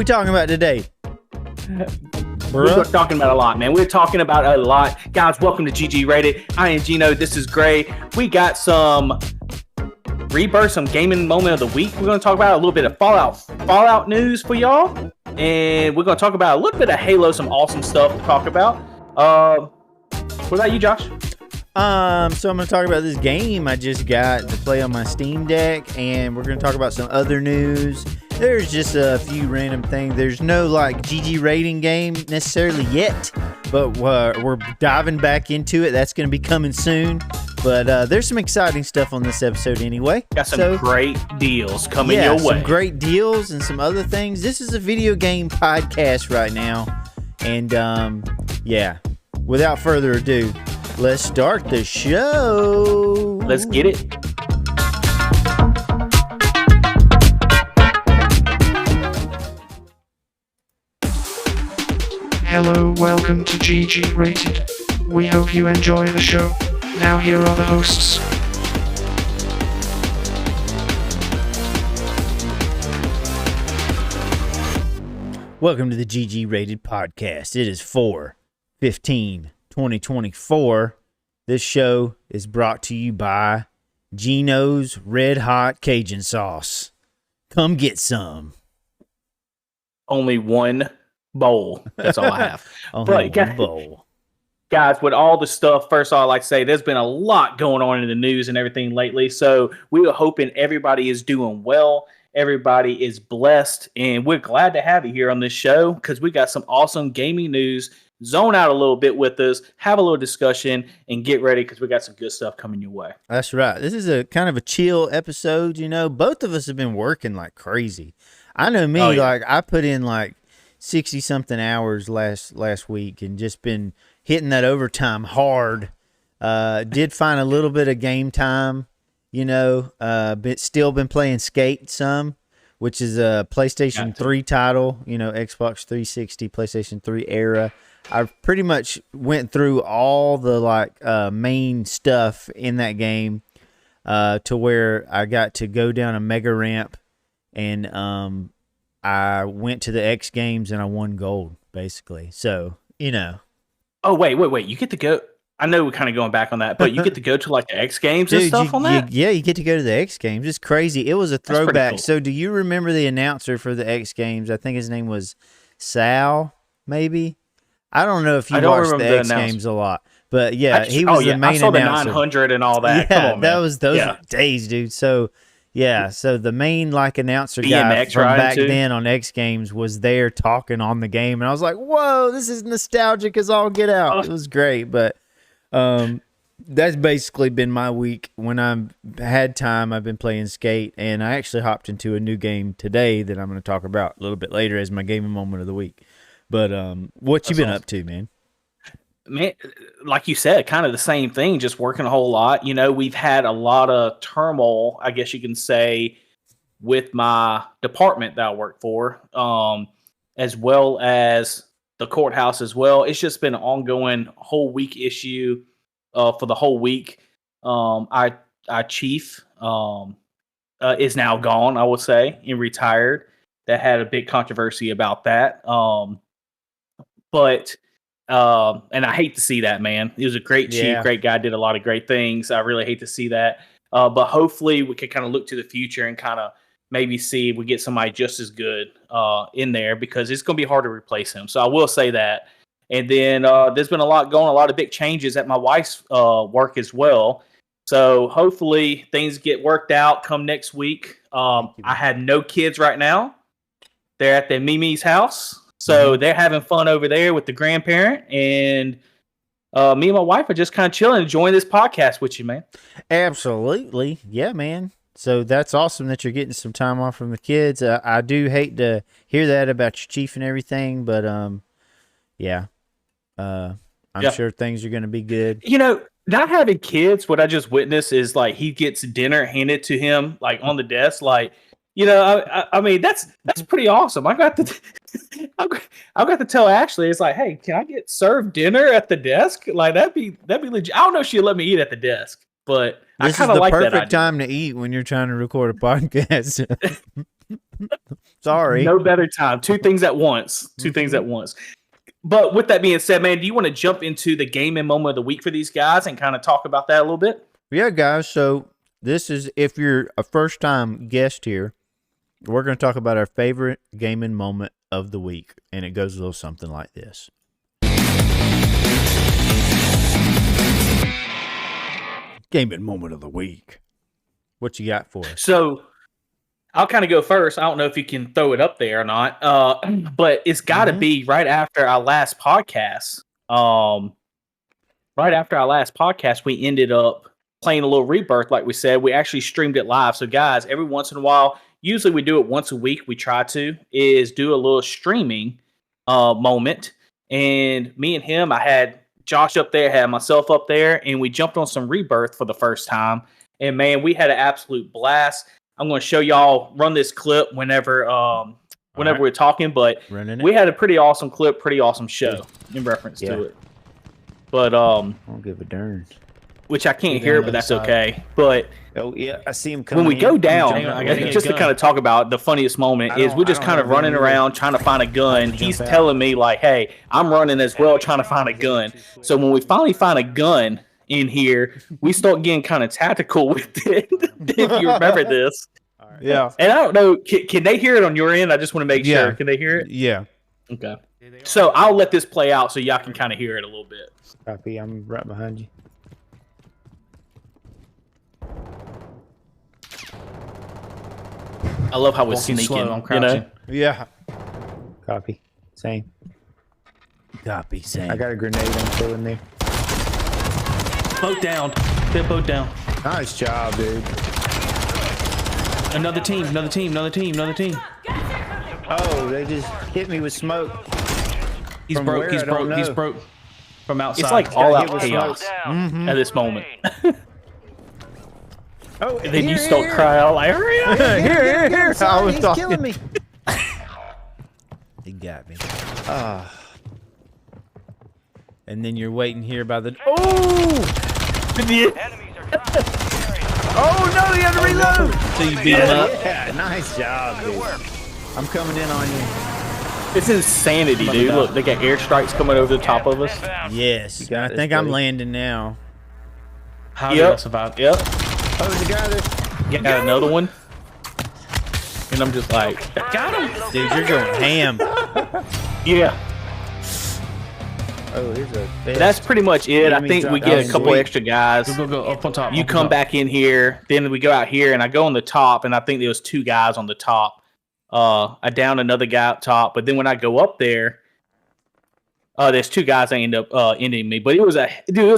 we talking about today? We're talking about a lot, man. We're talking about a lot. Guys, welcome to GG Rated. I am Gino. This is Gray. We got some Rebirth, some gaming moment of the week. We're going to talk about a little bit of Fallout news for y'all. And we're going to talk about a little bit of Halo, some awesome stuff to talk about. What about you, Josh? So I'm going to talk about this game I just got to play on my Steam Deck, and we're going to talk about some other news. There's just a few random things. There's no like GG rating game necessarily yet, but we're diving back into it. That's going to be coming soon. But there's some exciting stuff on this episode anyway. Got some great deals coming your way. Some great deals and some other things. This is a video game podcast right now. And yeah, without further ado, let's start the show. Let's get it. Hello, welcome to GG Rated. We hope you enjoy the show. Now here are the hosts. Welcome to the GG Rated podcast. It is 4/15/2024. This show is brought to you by Gino's Red Hot Cajun Sauce. Come get some. Only one bowl. That's all I have. Only one bowl. Guys, with all the stuff, first of all, I'd like to say there's been a lot going on in the news and everything lately. So we were hoping everybody is doing well. Everybody is blessed. And we're glad to have you here on this show because we got some awesome gaming news. Zone out a little bit with us, have a little discussion, and get ready because we got some good stuff coming your way. That's right. This is a kind of a chill episode. You know, both of us have been working like crazy. I know me, like I put in like 60 something hours last week and just been hitting that overtime hard. Did find a little bit of game time, you know, but still been playing Skate some, which is a PlayStation 3 title, you know, Xbox 360, PlayStation 3 era. I pretty much went through all the like main stuff in that game to where I got to go down a mega ramp and I went to the X Games and I won gold, basically. So, you know. Oh, wait. You get to go. I know we're kind of going back on that, but you get to go to like the X Games and stuff on that? Yeah, you get to go to the X Games. It's crazy. It was a throwback. Cool. So, do you remember the announcer for the X Games? I think his name was Sal, maybe? I don't know if you watched the X Games a lot. But, yeah, he was the main announcer. I saw the 900 and all that. Yeah, come on, man. Those were days, dude. So, yeah, so the main like announcer guy from back then on X Games was there talking on the game, and I was like, "Whoa, this is nostalgic as all get out." It was great, but that's basically been my week. When I've had time, I've been playing Skate, and I actually hopped into a new game today that I'm going to talk about a little bit later as my gaming moment of the week. But what you been up to, man? Man, like you said, kind of the same thing, just working a whole lot. You know, we've had a lot of turmoil, I guess you can say, with my department that I work for, as well as the courthouse as well. It's just been an ongoing whole week issue for the whole week. Our chief is now gone, I would say, and retired. That had a big controversy about that. But and I hate to see that, man. He was a great chief, great guy, did a lot of great things. I really hate to see that. But hopefully we can kind of look to the future and kind of maybe see if we get somebody just as good in there because it's going to be hard to replace him. So I will say that. And then there's been a lot of big changes at my wife's work as well. So hopefully things get worked out come next week. I had no kids right now. They're at their Mimi's house. So they're having fun over there with the grandparent, and me and my wife are just kind of chilling, enjoying this podcast with you, man. Absolutely. Yeah, man. So that's awesome that you're getting some time off from the kids. I do hate to hear that about your chief and everything, but I'm sure things are going to be good. You know, not having kids, what I just witnessed is like he gets dinner handed to him like on the desk, like, you know, I mean that's pretty awesome. I got to tell Ashley, it's like, hey, can I get served dinner at the desk? Like that'd be legit. I don't know if she'll let me eat at the desk, but I kind of like that idea. This is the perfect time to eat when you're trying to record a podcast. Sorry. No better time. Two things at once. Two things at once. But with that being said, man, do you want to jump into the game and moment of the week for these guys and kind of talk about that a little bit? Yeah, guys. So this is, if you're a first-time guest here, we're going to talk about our favorite gaming moment of the week, and it goes a little something like this. Gaming moment of the week. What you got for us? So I'll kind of go first. I don't know if you can throw it up there or not, but it's got to be right after our last podcast. Right after our last podcast, we ended up playing a little Rebirth, like we said. We actually streamed it live. So, guys, every once in a while, usually we do it once a week. We try to is do a little streaming moment. And me and him, I had Josh up there, had myself up there, and we jumped on some Rebirth for the first time. And man, we had an absolute blast. I'm going to show y'all, run this clip whenever we're talking, but we had a pretty awesome clip, pretty awesome show in reference to it. But I don't give a darn. Which I can't hear, but that's okay. But I see him coming. When we go down, just to kind of talk about the funniest moment is we're just kind of running around trying to find a gun. He's telling me like, "Hey, I'm running as well, trying to find a gun." So when we finally find a gun in here, we start getting kind of tactical with it. If you remember this, yeah. And I don't know, can they hear it on your end? I just want to make sure. Can they hear it? Yeah. Okay. So I'll let this play out so y'all can kind of hear it a little bit. Copy. I'm right behind you. I love how we're sneaking. I'm crouching. Yeah. Copy. Same. Copy. Same. I got a grenade I'm throwing there. Boat down. They're boat down. Nice job, dude. Another team. Oh, they just hit me with smoke. He's broke from outside. It's like all out chaos at this moment. Oh, and then you start crying out like, hurry up! Here. I was He's killing me. He got me. And then you're waiting here by the... Oh! Oh, no, you have to reload! So you beat him up? Yeah, nice job, dude. I'm coming in on you. It's insanity, dude. Look, they got airstrikes coming over the top of us. Yes, I think I'm landing now. How did I survive? Yep. Oh, there's a guy there. Got another one. And I'm just like, got him! Dude, you're going ham. Yeah. Oh, here's a... That's pretty much it. I think we get a couple extra guys. Go up on top. You come back in here, then we go out here, and I go on the top, and I think there was 2 guys on the top. I downed another guy up top, but then when I go up there, there's 2 guys that end up ending me. But it was a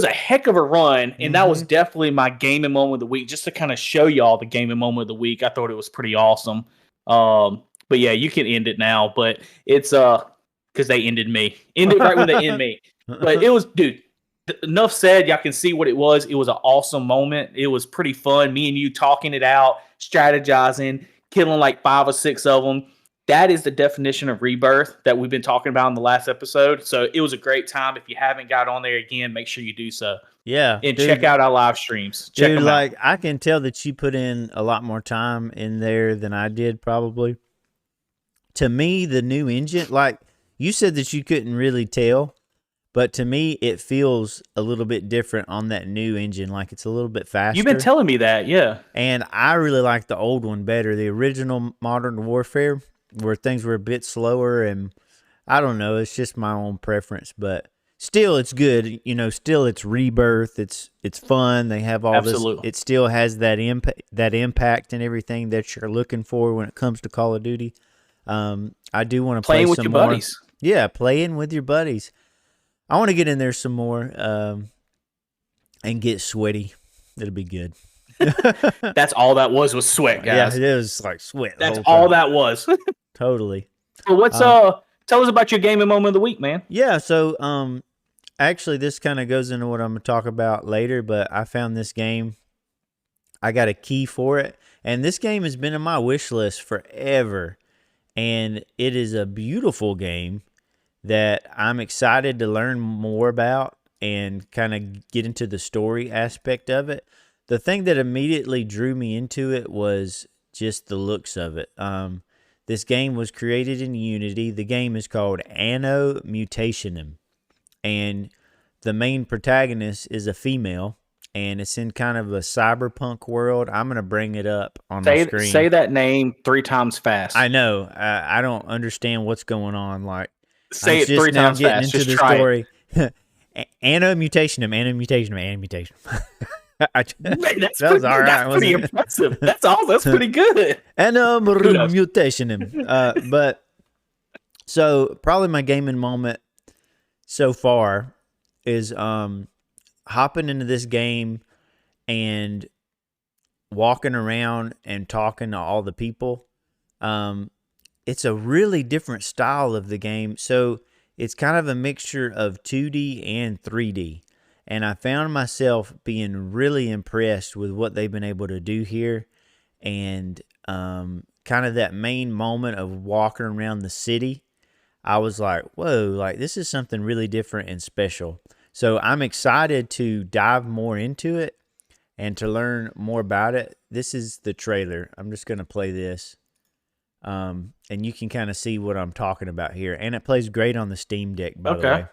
heck of a run, and that was definitely my gaming moment of the week. Just to kind of show y'all the gaming moment of the week, I thought it was pretty awesome. But yeah, you can end it now, but it's because they ended me. Ended right when they end me. But it was, dude. Enough said. Y'all can see what it was. It was an awesome moment. It was pretty fun. Me and you talking it out, strategizing, killing like 5 or 6 of them. That is the definition of Rebirth that we've been talking about in the last episode. So it was a great time. If you haven't got on there again, make sure you do so. Yeah. And check out our live streams. Check them out. I can tell that you put in a lot more time in there than I did probably. To me, the new engine, like you said that you couldn't really tell, but to me, it feels a little bit different on that new engine. Like it's a little bit faster. You've been telling me that, yeah. And I really like the old one better. The original Modern Warfare, where things were a bit slower, and I don't know, it's just my own preference, but still it's good. You know, still it's Rebirth. It's fun. They have all this. It still has that impact and everything that you're looking for when it comes to Call of Duty. I do want to play with some your more. buddies. Yeah, playing with your buddies. I want to get in there some more and get sweaty. It'll be good. That's all that was sweat, guys. Yeah, it was like sweat. That's all that was. Totally. So what's tell us about your gaming moment of the week, man? Yeah, so actually this kind of goes into what I'm going to talk about later, but I found this game. I got a key for it, and this game has been on my wish list forever, and it is a beautiful game that I'm excited to learn more about and kind of get into the story aspect of it. The thing that immediately drew me into it was just the looks of it. This game was created in Unity. The game is called ANNO Mutationem. And the main protagonist is a female, and it's in kind of a cyberpunk world. I'm going to bring it up on my screen. Say that name 3 times fast. I know. I don't understand what's going on. Like, say it 3 times fast. Just try story. ANNO Mutationem, ANNO Mutationem, ANNO Mutationem. That's pretty impressive. That's all. That's pretty good. ANNO Mutationem. But so probably my gaming moment so far is hopping into this game and walking around and talking to all the people. It's a really different style of the game. So it's kind of a mixture of 2D and 3D. And I found myself being really impressed with what they've been able to do here. And kind of that main moment of walking around the city, I was like, whoa, like this is something really different and special. So I'm excited to dive more into it and to learn more about it. This is the trailer. I'm just going to play this. And you can kind of see what I'm talking about here. And it plays great on the Steam Deck, by the way.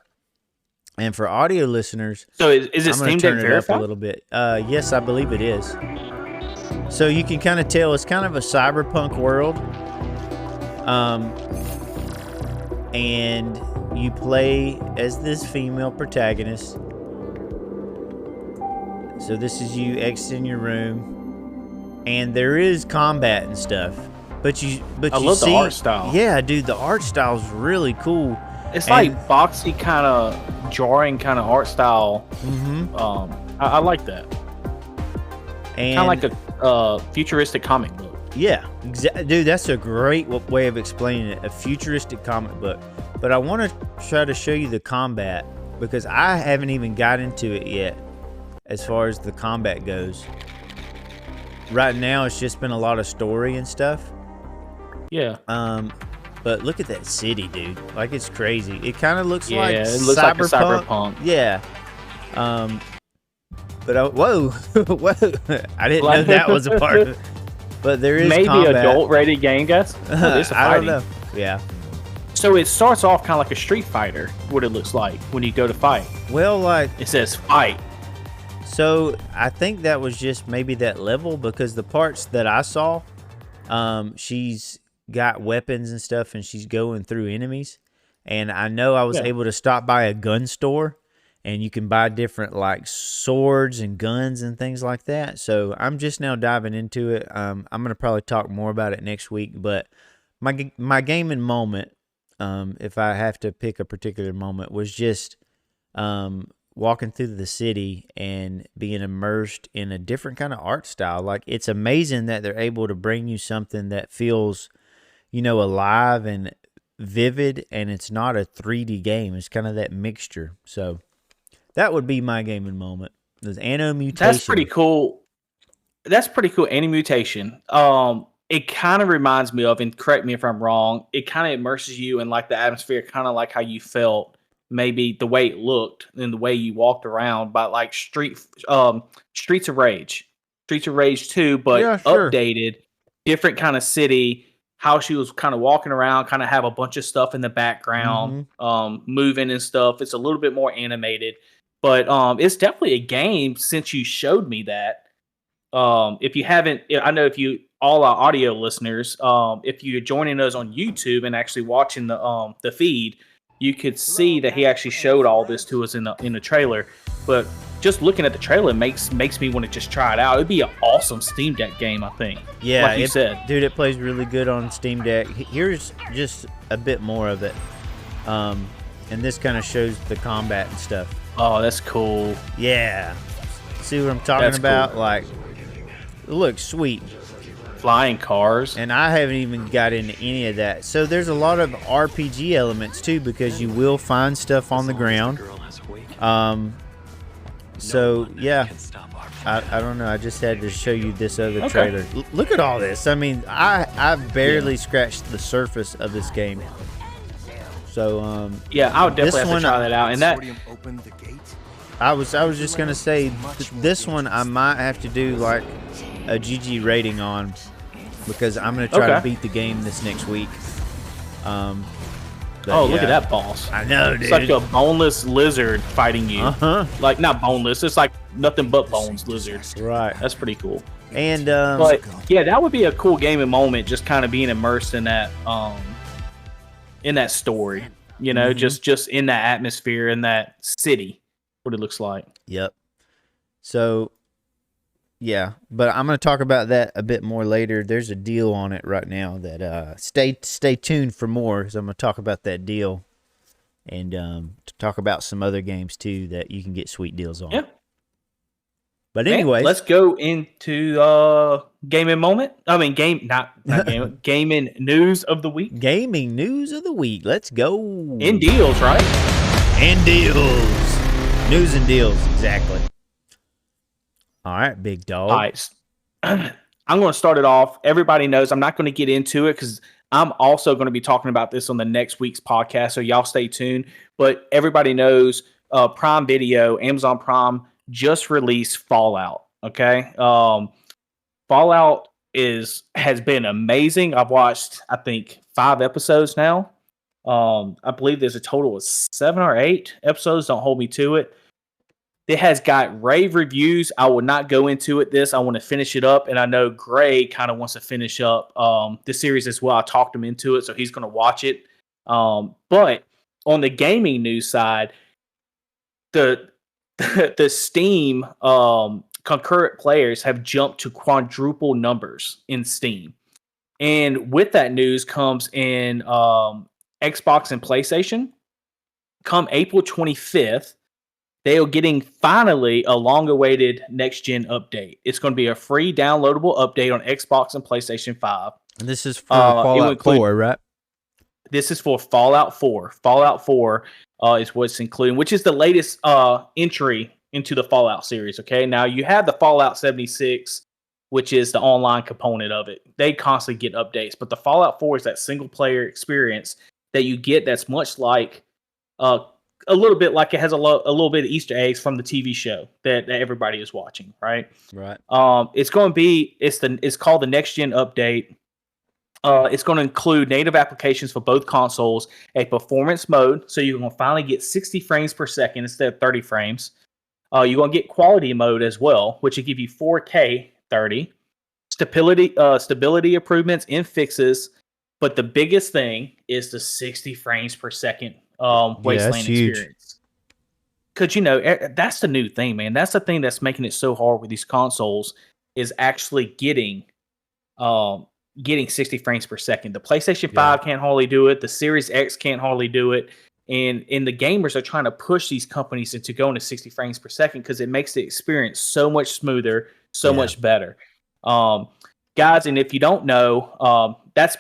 And for audio listeners, so is it Steam Deck verified? A little bit. Yes, I believe it is. So you can kind of tell it's kind of a cyberpunk world. And you play as this female protagonist. So this is you exiting your room, and there is combat and stuff. But I love the art style. Yeah, dude, the art style is really cool. It's like boxy kind of drawing kind of art style. I like that. And kind of like a futuristic comic book. Yeah, dude, that's a great way of explaining it. A futuristic comic book. But I want to try to show you the combat because I haven't even got into it yet as far as the combat goes. Right now, it's just been a lot of story and stuff. Yeah. But look at that city, dude. Like, it's crazy. It kind of looks like it looks like a cyberpunk. Yeah. But whoa, whoa! I didn't know that was a part of it. But there is maybe combat. Adult-rated game, guys. I don't know. Yeah. So it starts off kind of like a Street Fighter. What it looks like when you go to fight. Well, like it says fight. So I think that was just maybe that level because the parts that I saw, she's got weapons and stuff and she's going through enemies. And I know I was able to stop by a gun store and you can buy different like swords and guns and things like that. So I'm just now diving into it. I'm going to probably talk more about it next week, but my gaming moment, if I have to pick a particular moment, was just walking through the city and being immersed in a different kind of art style. Like, it's amazing that they're able to bring you something that feels, alive and vivid, and it's not a 3D game. It's kind of that mixture. So that would be my gaming moment. There's ANNO Mutation. That's pretty cool. ANNO Mutation. It kind of reminds me of, and correct me if I'm wrong, it kind of immerses you in like the atmosphere, kind of like how you felt, maybe the way it looked and the way you walked around by like Streets of Rage 2, but updated, different kind of city, how she was kind of walking around, kind of have a bunch of stuff in the background, moving and stuff. It's a little bit more animated, but it's definitely a game since you showed me that. If you haven't, I know if you, all our audio listeners, if you're joining us on YouTube and actually watching the feed, you could see that he actually showed all this to us in the trailer. But just looking at the trailer makes me want to just try it out. It'd be an awesome Steam Deck game, I think. Yeah, like you said, dude, it plays really good on Steam Deck. Here's just a bit more of it, and this kind of shows the combat and stuff. Oh, that's cool. Yeah, see what I'm talking about? Cool. Like, it looks sweet. Flying cars. And I haven't even got into any of that. So there's a lot of RPG elements too, because you will find stuff on the ground. So yeah, I don't know. I just had to show you this other trailer. Look at all this. I mean, I barely scratched the surface of this game. So yeah, I would definitely have to try that out. And that I was just gonna say this one I might have to do like a GG rating on. because I'm going to try to beat the game this next week. Look at that boss. I know, dude. It's like a boneless lizard fighting you. Like, not boneless. It's like nothing but bones lizard. Right. That's pretty cool. And but yeah, that would be a cool gaming moment, just kind of being immersed in that story. You know, just in that atmosphere, in that city, what it looks like. Yep. So, yeah, but I'm going to talk about that a bit more later. There's a deal on it right now that stay tuned for more, because I'm going to talk about that deal and to talk about some other games too that you can get sweet deals on. Yeah. But anyway, let's go into gaming moment. I mean, gaming news of the week. Gaming news of the week. Let's go. In deals, right? In deals. News and deals, exactly. All right, big dog. All right. I'm going to start it off. Everybody knows I'm not going to get into it because I'm also going to be talking about this on the next week's podcast, so y'all stay tuned. But everybody knows Prime Video, Amazon Prime, just released Fallout. Okay, Fallout has been amazing. I've watched, I think, 5 episodes now. I believe there's a total of 7 or 8 episodes. Don't hold me to it. It has got rave reviews. I will not go into it. I want to finish it up, and I know Gray kind of wants to finish up this series as well. I talked him into it, so he's going to watch it. But on the gaming news side, the Steam concurrent players have jumped to quadruple numbers in Steam. And with that news comes in Xbox and PlayStation. Come April 25th, they are getting finally a long-awaited next-gen update. It's going to be a free downloadable update on Xbox and PlayStation 5. And this is for Fallout 4, right? This is for Fallout 4. Fallout 4 is what's included, which is the latest entry into the Fallout series. Okay, now you have the Fallout 76, which is the online component of it. They constantly get updates, but the Fallout 4 is that single-player experience that you get that's much like a little bit like it has a little bit of Easter eggs from the TV show that everybody is watching, right? Right. It's going to be it's called the Next Gen Update. It's going to include native applications for both consoles, a performance mode, so you're going to finally get 60 frames per second instead of 30 frames. You're going to get quality mode as well, which will give you 4K 30, stability improvements and fixes. But the biggest thing is the 60 frames per second Wasteland experience. Because, that's the new thing, man. That's the thing that's making it so hard with these consoles is actually getting 60 frames per second. The PlayStation 5 can't hardly do it. The Series X can't hardly do it. And the gamers are trying to push these companies into going to 60 frames per second because it makes the experience so much smoother, so much better. Guys, and if you don't know, that's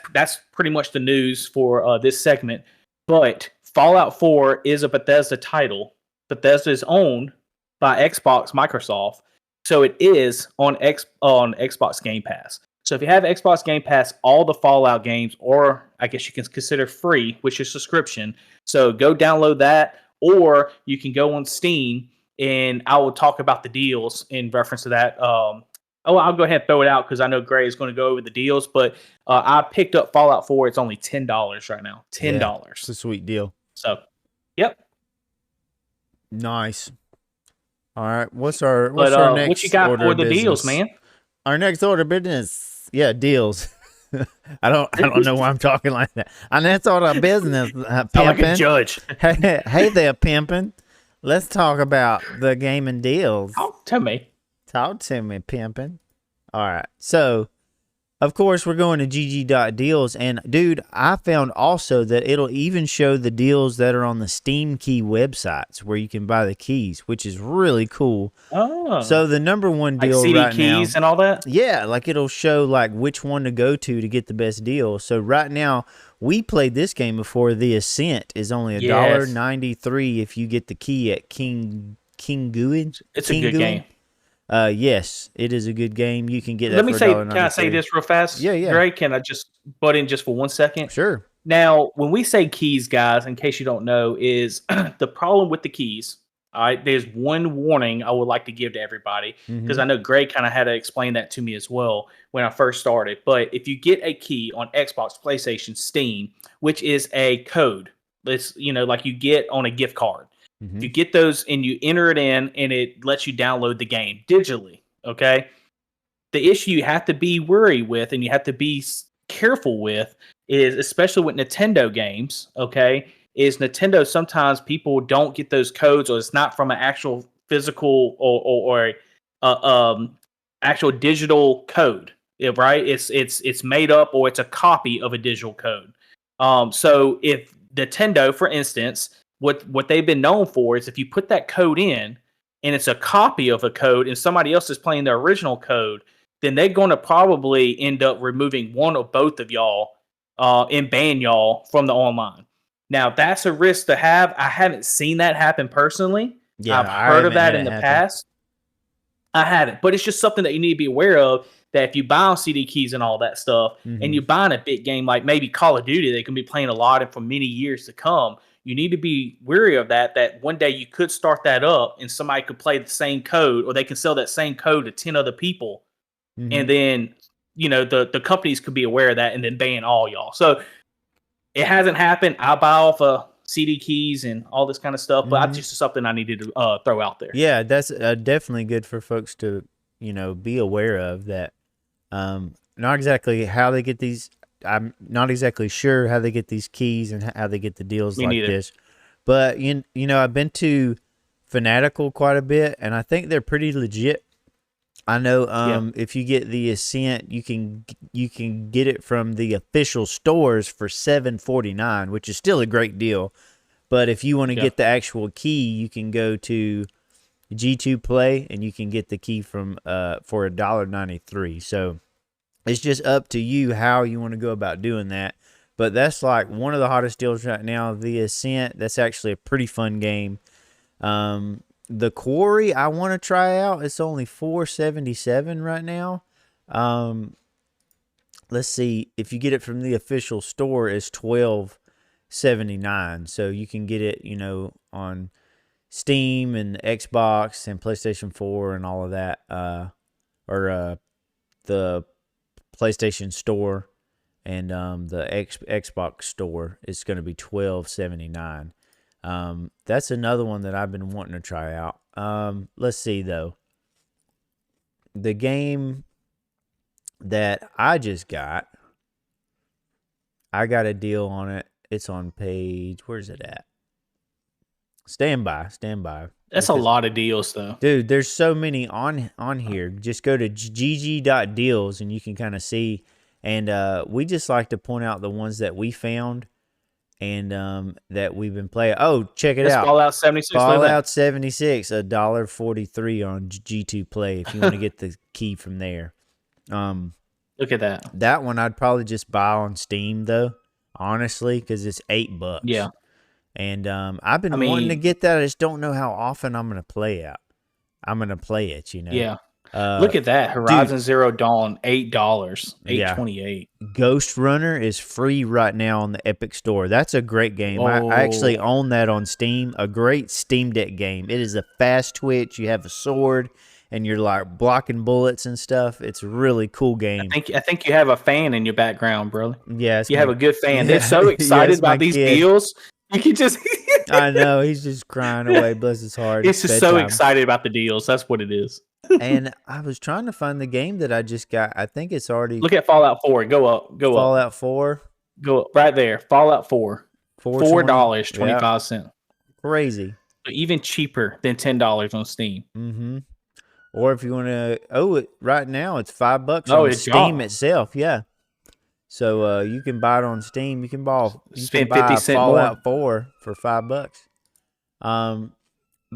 pretty much the news for this segment. But Fallout 4 is a Bethesda title. Bethesda is owned by Xbox Microsoft, so it is on Xbox Game Pass. So if you have Xbox Game Pass, all the Fallout games, or I guess you can consider free, which is subscription. So go download that, or you can go on Steam, and I will talk about the deals in reference to that. I'll go ahead and throw it out because I know Gray is going to go over the deals, but I picked up Fallout 4. It's only $10 right now. $10. Yeah, it's a sweet deal. So, yep. Nice. All right. What's our next what you got order for the business? deals, man? Our next order of business. Yeah, deals. I don't know why I'm talking like that. And that's all our business. I'm like a judge. Hey there, pimping. Let's talk about the gaming deals. Talk to me. Talk to me, pimping. All right. So, of course, we're going to GG.deals. And, dude, I found also that it'll even show the deals that are on the Steam Key websites where you can buy the keys, which is really cool. Oh. So, the number one deal CD right now. keys and all that? Yeah, like it'll show like which one to go to get the best deal. So, right now, we played this game before. The Ascent is only $1.93 if you get the key at King Guin. It's a good game. Yes, it is a good game. You can get that. Let me say, can I say this real fast? Yeah. Greg, can I just butt in just for 1 second? Sure. Now, when we say keys, guys, in case you don't know, is the problem with the keys. All right, there's one warning I would like to give to everybody because I know Greg kind of had to explain that to me as well when I first started. But if you get a key on Xbox, PlayStation, Steam, which is a code, it's like you get on a gift card. If you get those and you enter it in, and it lets you download the game digitally, okay? The issue you have to be wary with, and you have to be careful with, is especially with Nintendo games, okay? Is Nintendo, sometimes people don't get those codes, or it's not from an actual physical or actual digital code, right? It's made up, or it's a copy of a digital code. So if Nintendo, for instance, what they've been known for is if you put that code in and it's a copy of a code and somebody else is playing the original code, then they're going to probably end up removing one or both of y'all and ban y'all from the online. Now, that's a risk to have. I haven't seen that happen personally. Yeah, I've heard of that in the past. I haven't, but it's just something that you need to be aware of, that if you buy on CD keys and all that stuff, and you're buying a big game like maybe Call of Duty, they can be playing a lot and for many years to come, you need to be wary of that one day you could start that up and somebody could play the same code, or they can sell that same code to 10 other people. And then, the companies could be aware of that and then ban all y'all. So it hasn't happened. I buy off of CD keys and all this kind of stuff, but that's just something I needed to throw out there. Yeah, that's definitely good for folks to, be aware of that. Not exactly how they get these. I'm not exactly sure how they get these keys and how they get the deals this. But, I've been to Fanatical quite a bit, and I think they're pretty legit. I know if you get the Ascent, you can get it from the official stores for $7.49, which is still a great deal. But if you want to get the actual key, you can go to G2 Play and you can get the key from for $1.93. So it's just up to you how you want to go about doing that. But that's like one of the hottest deals right now. The Ascent, that's actually a pretty fun game. The Quarry I want to try out. It's only $4.77 right now. Let's see, if you get it from the official store, it's $12.79. So you can get it, on Steam and Xbox and PlayStation 4 and all of that, or the PlayStation Store and the Xbox Store is going to be $12.79. That's another one that I've been wanting to try out. Let's see though. The game that I just got, I got a deal on it. It's on page, where's it at? Stand by. That's a lot of deals though. Dude, there's so many on here. Just go to gg.deals and you can kind of see. And we just like to point out the ones that we found and that we've been playing. Oh, check it out. Fallout 76. Fallout 76, $1.43 on G2 Play if you want to get the key from there. Look at that. That one I'd probably just buy on Steam though, honestly, because it's $8. Yeah. And I've been wanting to get that. I just don't know how often I'm gonna play it. Yeah. Look at that. Horizon Zero Dawn, $8, $8.28. Ghost Runner is free right now on the Epic Store. That's a great game. I actually own that on Steam. A great Steam Deck game. It is a fast twitch. You have a sword and you're like blocking bullets and stuff. It's a really cool game. I think you have a fan in your background, brother. Yeah, you have a good fan. They're so excited about these deals. You can just I know, he's just crying away, bless his heart. He's just so excited about the deals. That's what it is. And I was trying to find the game that I just got. I think it's already. Look at Fallout 4. Go up. Fallout 4. Go up right there. Fallout 4. $4.25. Yep. Crazy. Even cheaper than $10 on Steam. Mm-hmm. Or if you want to, right now it's $5 on Steam itself. Yeah. So you can buy it on Steam. You can buy 50 cents Fallout 4 for $5.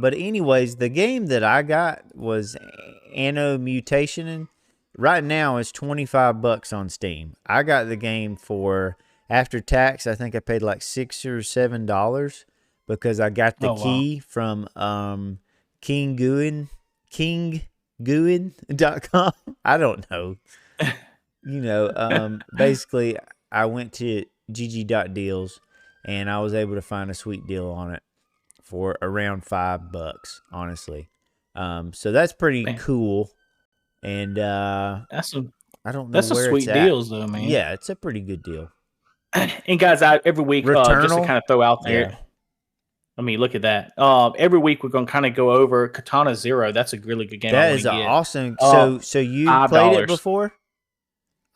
But anyways, the game that I got was ANNO Mutationem. Right now it's $25 on Steam. I got the game for, after tax, I think I paid like $6 or $7 because I got the key from kinggooin.com. I don't know. Basically I went to gg.deals and I was able to find a sweet deal on it for around $5, honestly. So that's pretty cool. And I don't know that's where some it's sweet at. deals though, man. Yeah, it's a pretty good deal. And guys, every week, just to kind of throw out there. Yeah. I mean, look at that. Every week we're going to kind of go over Katana Zero. That's a really good game. That is awesome. So you played it before?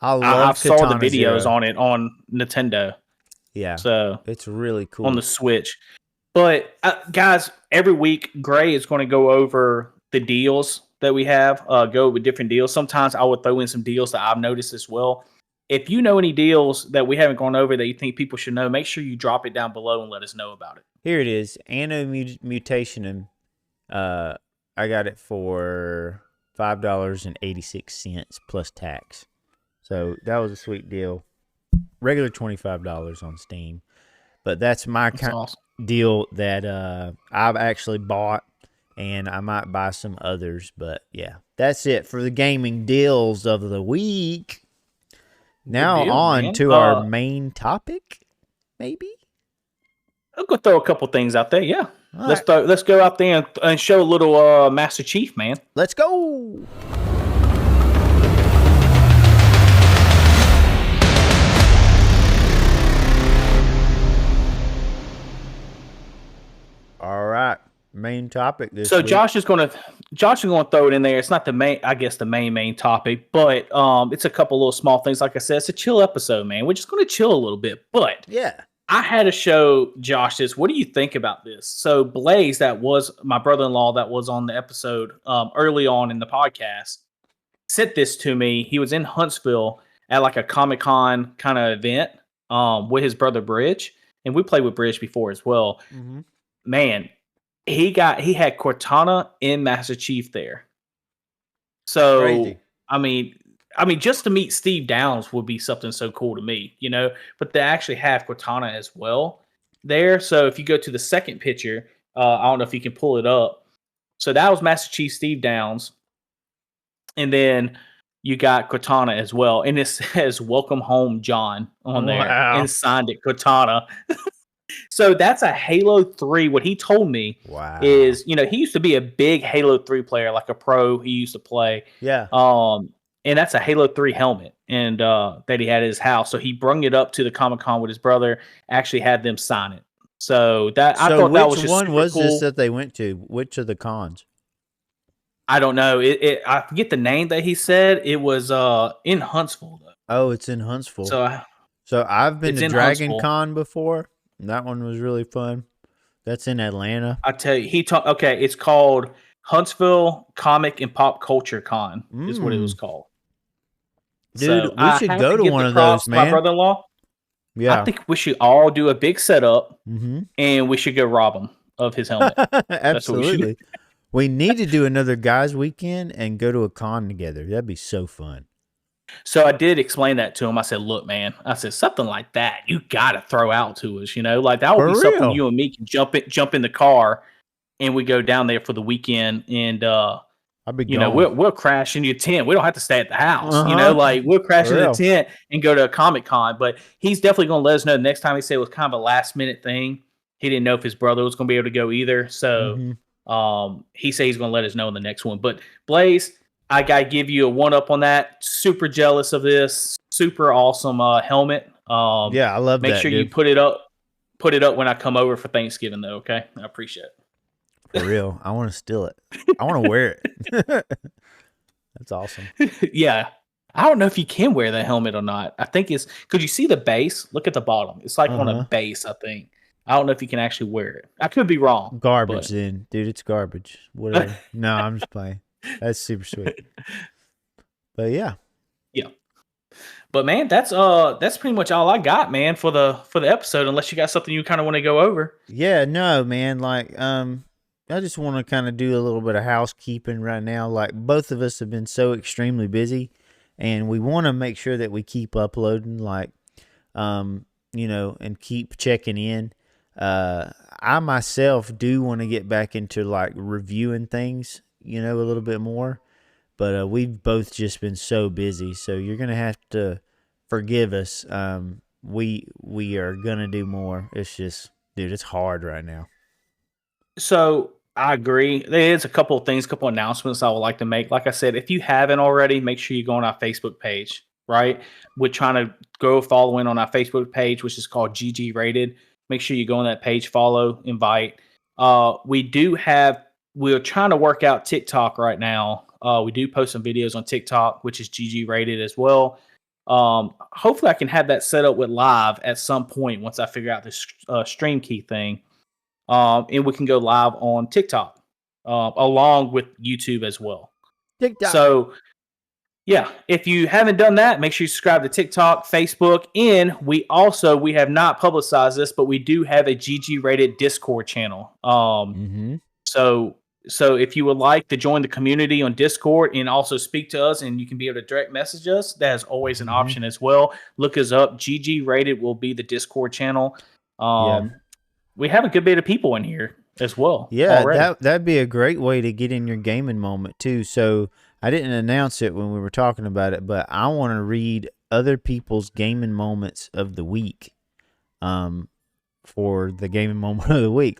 I've saw the videos on it on Nintendo. Yeah. So it's really cool. On the Switch. But guys, every week Gray is going to go over the deals that we have, go with different deals. Sometimes I would throw in some deals that I've noticed as well. If you know any deals that we haven't gone over that you think people should know, make sure you drop it down below and let us know about it. Here it is. ANNO Mutationem. I got it for $5.86 plus tax. So that was a sweet deal. Regular $25 on Steam. But that's my kind of deal that I've actually bought, and I might buy some others. But yeah, that's it for the gaming deals of the week. Now on to our main topic, maybe? I'll go throw a couple things out there, yeah. Let's go out there and show a little Master Chief, man. Let's go! All right, main topic this week. Josh is gonna throw it in there. It's not the main topic, but it's a couple little small things. Like I said, it's a chill episode, man. We're just gonna chill a little bit. But yeah, I had to show Josh this. What do you think about this? So Blaze, that was my brother-in-law that was on the episode early on in the podcast, sent this to me. He was in Huntsville at like a Comic-Con kind of event with his brother Bridge, and we played with Bridge before as well. Mm-hmm. Man, he had Cortana and Master Chief there. So crazy. I mean, just to meet Steve Downs would be something so cool to me, you know. But they actually have Cortana as well there. So if you go to the second picture, I don't know if you can pull it up. So that was Master Chief Steve Downs, and then you got Cortana as well, and it says "Welcome Home, John" on there, and signed it Cortana. So that's a Halo 3. What he told me is, you know, he used to be a big Halo 3 player, like a pro. He used to play. Yeah. And that's a Halo 3 helmet and that he had at his house. So he brung it up to the Comic-Con with his brother, actually had them sign it. So I thought that was just which one was cool. this that they went to? Which of the cons? I don't know. I forget the name that he said. It was in Huntsville, though. Oh, it's in Huntsville. So I've been to Dragon Con before. That one was really fun. That's in Atlanta. I tell you, it's called Huntsville Comic and Pop Culture Con is what it was called. Dude, we should go to one of those, man. My brother-in-law. Yeah. I think we should all do a big setup, and we should go rob him of his helmet. Absolutely. We need to do another guys' weekend and go to a con together. That'd be so fun. So I did explain that to him. I said, look, man, something like that, you got to throw out to us, you know, like that would be something you and me can jump in the car and we go down there for the weekend and, we'll crash in your tent. We don't have to stay at the house, you know, like we'll crash in the tent and go to a Comic-Con, but he's definitely going to let us know the next time. He said it was kind of a last minute thing. He didn't know if his brother was going to be able to go either. So, he said he's going to let us know in the next one, but Blaze, I gotta give you a one-up on that. Super jealous of this. Super awesome helmet. Yeah, I love that. Make sure you put it up when I come over for Thanksgiving, though. Okay, I appreciate it. For real, I want to steal it. I want to wear it. That's awesome. Yeah, I don't know if you can wear that helmet or not. I think it's could you see the base? Look at the bottom. It's like on a base. I think. I don't know if you can actually wear it. I could be wrong. Garbage, then, dude. It's garbage. Whatever. No, I'm just playing. That's super sweet. But yeah. But man, that's pretty much all I got, man, for the episode, unless you got something you kind of want to go over. Yeah, no, man, like I just want to kind of do a little bit of housekeeping right now. Like both of us have been so extremely busy and we want to make sure that we keep uploading, like and keep checking in. I myself do want to get back into like reviewing things, a little bit more, but we've both just been so busy, so you're gonna have to forgive us. We are gonna do more. It's just, dude, it's hard right now. So I agree. There is a couple of things, a couple of announcements I would like to make. Like I said, if you haven't already, make sure you go on our Facebook page, right? We're trying to go following on our Facebook page, which is called GGrated. Make sure you go on that page, follow, invite. We're trying to work out TikTok right now. We do post some videos on TikTok, which is GGrated as well. Hopefully I can have that set up with live at some point once I figure out this stream key thing. And we can go live on TikTok, along with YouTube as well. TikTok. So, yeah, if you haven't done that, make sure you subscribe to TikTok, Facebook, and we have not publicized this, but we do have a GGrated Discord channel. So if you would like to join the community on Discord and also speak to us, and you can be able to direct message us, that is always an option as well. Look us up. GGrated will be the Discord channel. We have a good bit of people in here as well. Yeah, that'd be a great way to get in your gaming moment too. So I didn't announce it when we were talking about it, but I want to read other people's gaming moments of the week for the gaming moment of the week.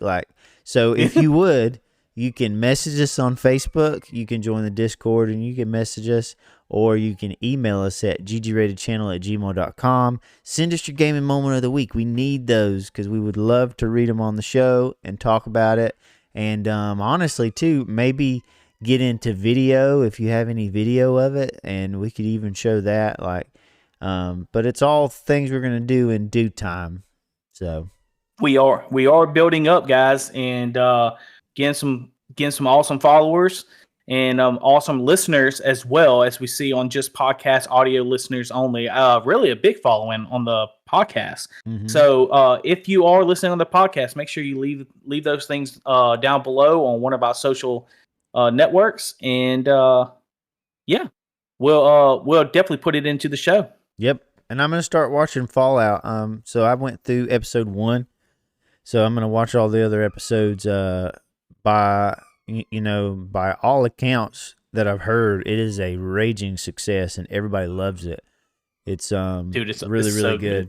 So if you would, you can message us on Facebook, you can join the Discord, and you can message us, or you can email us at ggratedchannel@gmail.com. Send us your gaming moment of the week. We need those because we would love to read them on the show and talk about it. And honestly, too, maybe get into video if you have any video of it, and we could even show that. But it's all things we're going to do in due time. So we are building up, guys, and getting some awesome followers and awesome listeners as well, as we see on just podcast audio listeners only. Really a big following on the podcast. So if you are listening on the podcast, make sure you leave those things down below on one of our social networks, and we'll definitely put it into the show. Yep. And I'm gonna start watching Fallout. So I went through episode 1, so I'm gonna watch all the other episodes. By all accounts that I've heard, it is a raging success and everybody loves it. It's dude, it's really so good.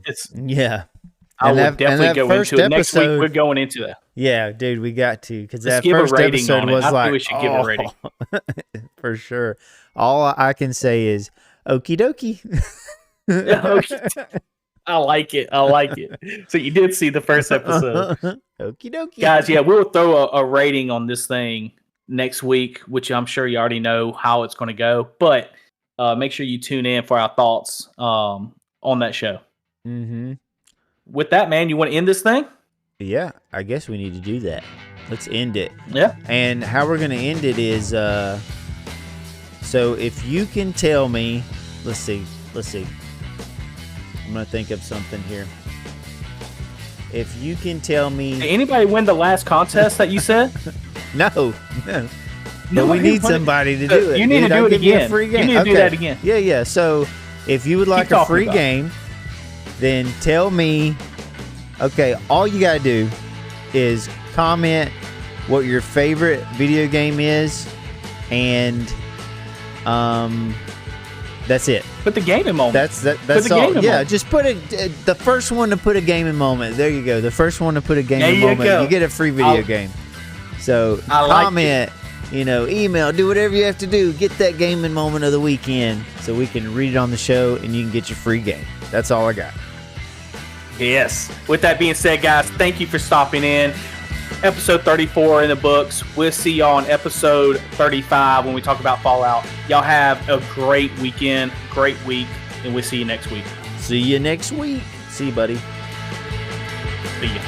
I will definitely go into it next week. We're going into that. Yeah, dude, we got to, because that give first a rating episode on it. was I like, think we should give a rating for sure. All I can say is okie dokie. I like it. So you did see the first episode. Okie dokie. Guys, yeah, we'll throw a rating on this thing next week, which I'm sure you already know how it's going to go. But make sure you tune in for our thoughts on that show. With that, man, you want to end this thing? Yeah, I guess we need to do that. Let's end it. Yeah. And how we're going to end it is, so if you can tell me, let's see. I'm going to think of something here. If you can tell me... Did anybody win the last contest that you said? No. But we need somebody to do it. You need to do it again. You need to do that again. Yeah. So if you would like a free game, then tell me... Okay, all you got to do is comment what your favorite video game is, and that's it. Put the gaming moment. That's all. Yeah, just put it. The first one to put a gaming moment. There you go. The first one to put a gaming moment. You get a free video game. So comment, email, do whatever you have to do. Get that gaming moment of the weekend so we can read it on the show and you can get your free game. That's all I got. Yes. With that being said, guys, thank you for stopping in. Episode 34 in the books. We'll see y'all on episode 35 when we talk about Fallout. Y'all have a great weekend, great week, and we'll see you next week. See you next week. See you, buddy. See ya.